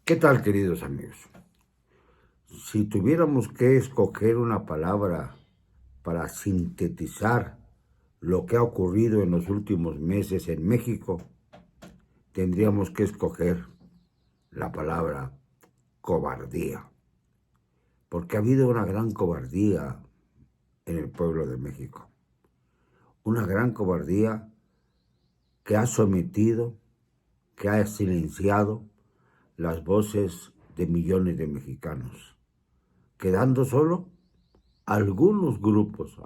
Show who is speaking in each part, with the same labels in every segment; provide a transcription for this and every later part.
Speaker 1: ¿Qué tal, queridos amigos? Si tuviéramos que escoger una palabra para sintetizar lo que ha ocurrido en los últimos meses en México, tendríamos que escoger la palabra cobardía, porque ha habido una gran cobardía en el pueblo de México, una gran cobardía que ha sometido, que ha silenciado las voces de millones de mexicanos, quedando solo algunos grupos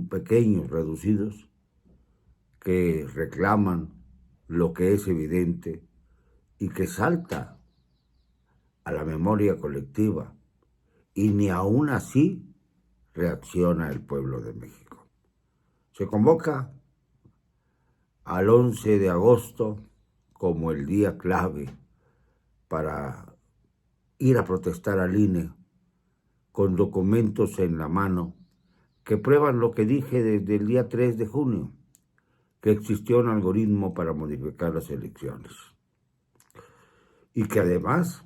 Speaker 1: pequeños, reducidos, que reclaman lo que es evidente y que salta a la memoria colectiva, y ni aún así reacciona el pueblo de México. Se convoca al 11 de agosto como el día clave para ir a protestar al INE con documentos en la mano que prueban lo que dije desde el día 3 de junio, que existió un algoritmo para modificar las elecciones. Y que además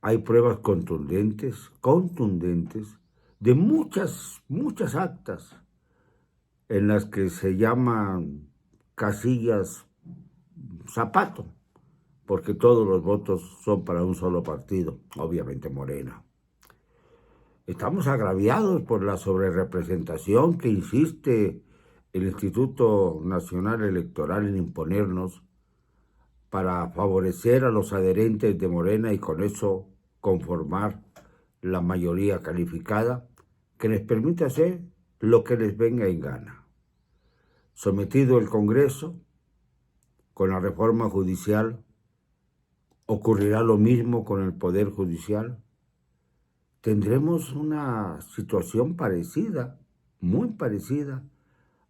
Speaker 1: hay pruebas contundentes, de muchas actas en las que se llaman casillas zapato, porque todos los votos son para un solo partido, obviamente Morena. Estamos agraviados por la sobrerepresentación que insiste el Instituto Nacional Electoral en imponernos para favorecer a los adherentes de Morena y con eso conformar la mayoría calificada que les permite hacer lo que les venga en gana. Sometido el Congreso, con la reforma judicial, ocurrirá lo mismo con el Poder Judicial. Tendremos una situación parecida, muy parecida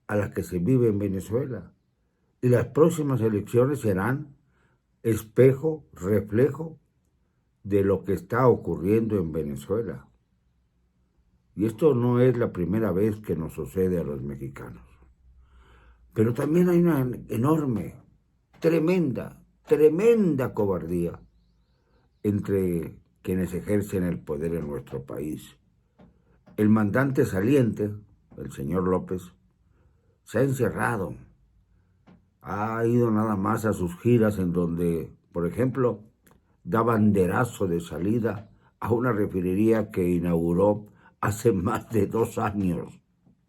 Speaker 1: a la que se vive en Venezuela. Y las próximas elecciones serán espejo, reflejo de lo que está ocurriendo en Venezuela. Y esto no es la primera vez que nos sucede a los mexicanos. Pero también hay una enorme, tremenda cobardía entre quienes ejercen el poder en nuestro país. El mandante saliente, el señor López, se ha encerrado. Ha ido nada más a sus giras en donde, por ejemplo, da banderazo de salida a una refinería que inauguró hace más de 2 años.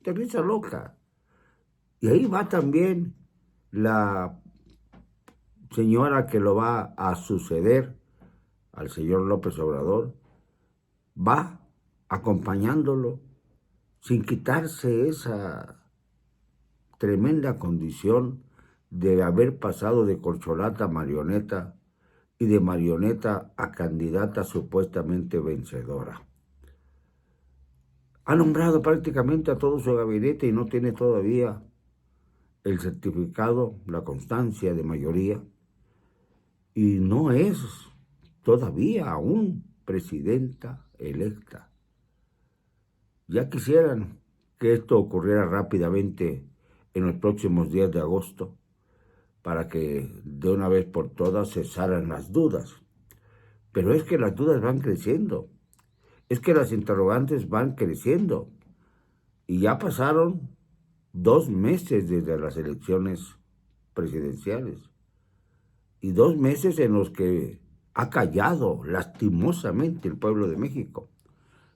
Speaker 1: ¡Qué risa loca! Y ahí va también la señora que lo va a suceder al señor López Obrador, va acompañándolo sin quitarse esa tremenda condición de haber pasado de corcholata a marioneta y de marioneta a candidata supuestamente vencedora. Ha nombrado prácticamente a todo su gabinete y no tiene todavía el certificado, la constancia de mayoría, y no es todavía aún presidenta electa. Ya quisieran que esto ocurriera rápidamente en los próximos días de agosto para que de una vez por todas cesaran las dudas. Pero es que las dudas van creciendo, es que las interrogantes van creciendo. Y ya pasaron 2 meses desde las elecciones presidenciales. Y 2 meses en los que ha callado lastimosamente el pueblo de México.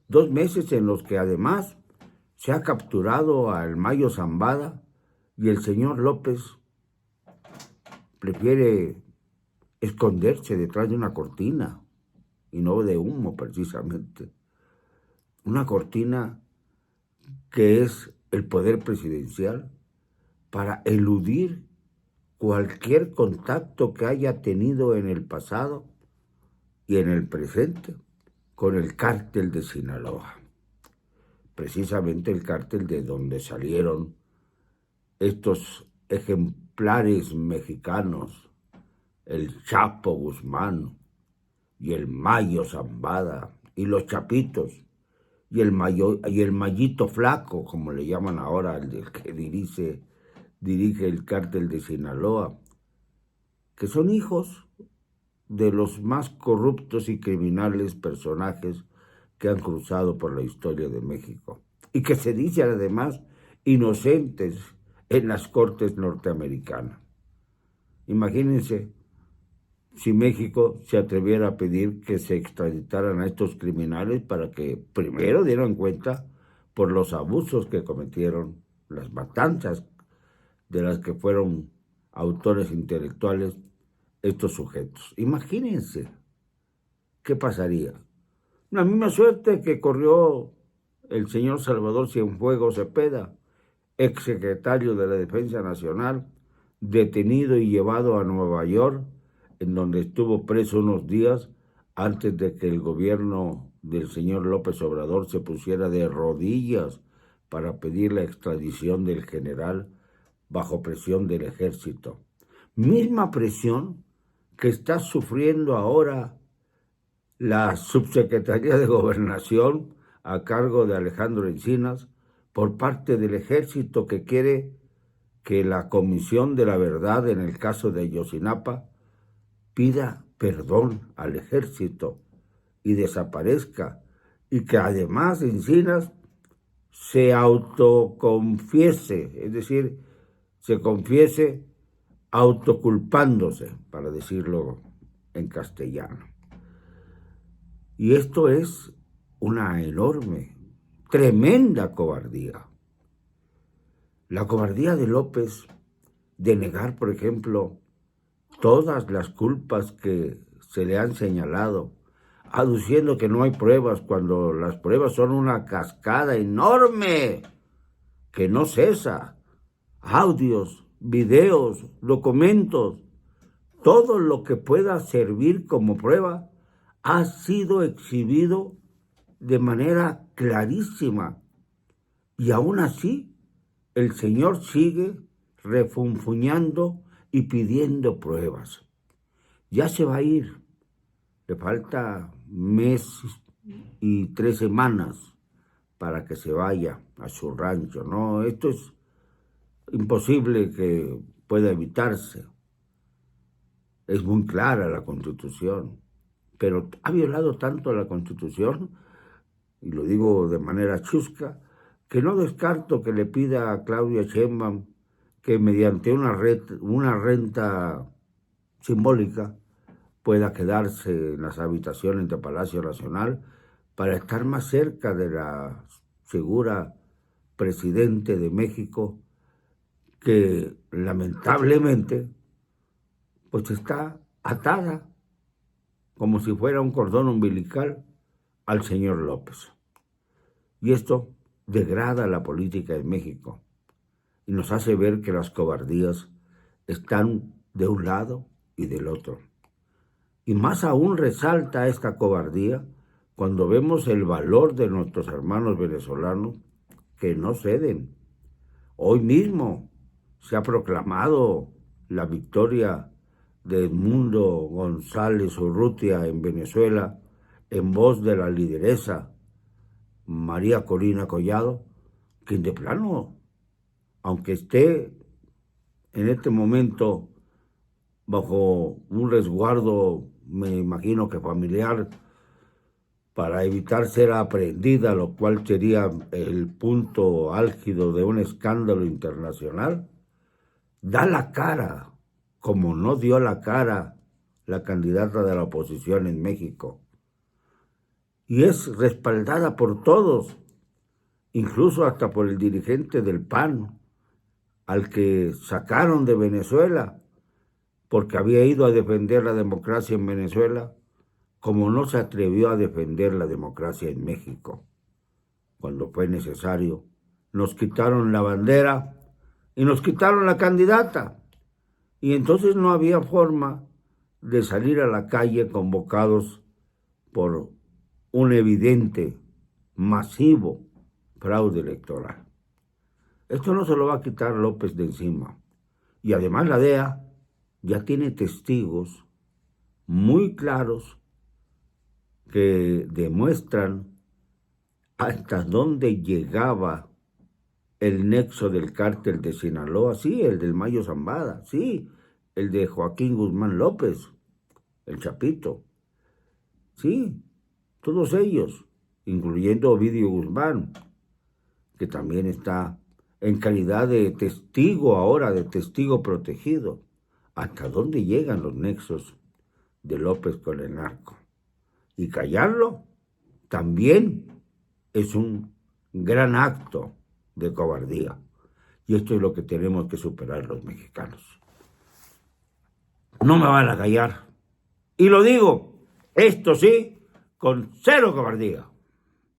Speaker 1: 2 meses en los que además se ha capturado al Mayo Zambada y el señor López prefiere esconderse detrás de una cortina y no de humo precisamente. Una cortina que es el poder presidencial para eludir cualquier contacto que haya tenido en el pasado y en el presente con el cártel de Sinaloa. Precisamente el cártel de donde salieron estos ejemplares mexicanos, el Chapo Guzmán y el Mayo Zambada y los Chapitos y el Mayito Flaco, como le llaman ahora, el que dirige el cártel de Sinaloa, que son hijos de los más corruptos y criminales personajes que han cruzado por la historia de México y que se dicen además inocentes en las cortes norteamericanas. Imagínense si México se atreviera a pedir que se extraditaran a estos criminales para que primero dieran cuenta por los abusos que cometieron, las matanzas de las que fueron autores intelectuales estos sujetos. Imagínense qué pasaría. La misma suerte que corrió el señor Salvador Cienfuegos Cepeda, exsecretario de la Defensa Nacional, detenido y llevado a Nueva York, en donde estuvo preso unos días antes de que el gobierno del señor López Obrador se pusiera de rodillas para pedir la extradición del general bajo presión del ejército. Misma presión que está sufriendo ahora la Subsecretaría de Gobernación a cargo de Alejandro Encinas por parte del ejército, que quiere que la Comisión de la Verdad en el caso de Ayotzinapa pida perdón al ejército y desaparezca, y que además Encinas se autoconfiese, es decir, se confiese autoculpándose, para decirlo en castellano. Y esto es una enorme, tremenda cobardía. La cobardía de López de negar, por ejemplo, todas las culpas que se le han señalado, aduciendo que no hay pruebas, cuando las pruebas son una cascada enorme que no cesa. Audios, videos, documentos, todo lo que pueda servir como prueba ha sido exhibido de manera clarísima. Y aún así, el señor sigue refunfuñando y pidiendo pruebas. Ya se va a ir. Le falta mes y 3 semanas para que se vaya a su rancho. No, esto es imposible que pueda evitarse. Es muy clara la Constitución, pero ha violado tanto la Constitución, y lo digo de manera chusca, que no descarto que le pida a Claudia Sheinbaum que mediante una renta simbólica pueda quedarse en las habitaciones de Palacio Nacional para estar más cerca de la figura presidente de México, que lamentablemente pues está atada como si fuera un cordón umbilical al señor López. Y esto degrada la política en México y nos hace ver que las cobardías están de un lado y del otro. Y más aún resalta esta cobardía cuando vemos el valor de nuestros hermanos venezolanos que no ceden. Hoy mismo se ha proclamado la victoria de Edmundo González Urrutia en Venezuela en voz de la lideresa María Corina Collado, quien de plano, aunque esté en este momento bajo un resguardo, me imagino que familiar, para evitar ser aprehendida, lo cual sería el punto álgido de un escándalo internacional, da la cara, como no dio la cara la candidata de la oposición en México. Y es respaldada por todos, incluso hasta por el dirigente del PAN, al que sacaron de Venezuela porque había ido a defender la democracia en Venezuela, como no se atrevió a defender la democracia en México. Cuando fue necesario, nos quitaron la bandera y nos quitaron la candidata. Y entonces no había forma de salir a la calle convocados por un evidente, masivo fraude electoral. Esto no se lo va a quitar López de encima. Y además la DEA ya tiene testigos muy claros que demuestran hasta dónde llegaba el nexo del cártel de Sinaloa, sí, el del Mayo Zambada, sí, el de Joaquín Guzmán López, el Chapito. Sí, todos ellos, incluyendo Ovidio Guzmán, que también está en calidad de testigo ahora, de testigo protegido. ¿Hasta dónde llegan los nexos de López con el narco? Y callarlo también es un gran acto de cobardía. Y esto es lo que tenemos que superar los mexicanos. No me van a callar. Y lo digo, esto sí, con cero cobardía.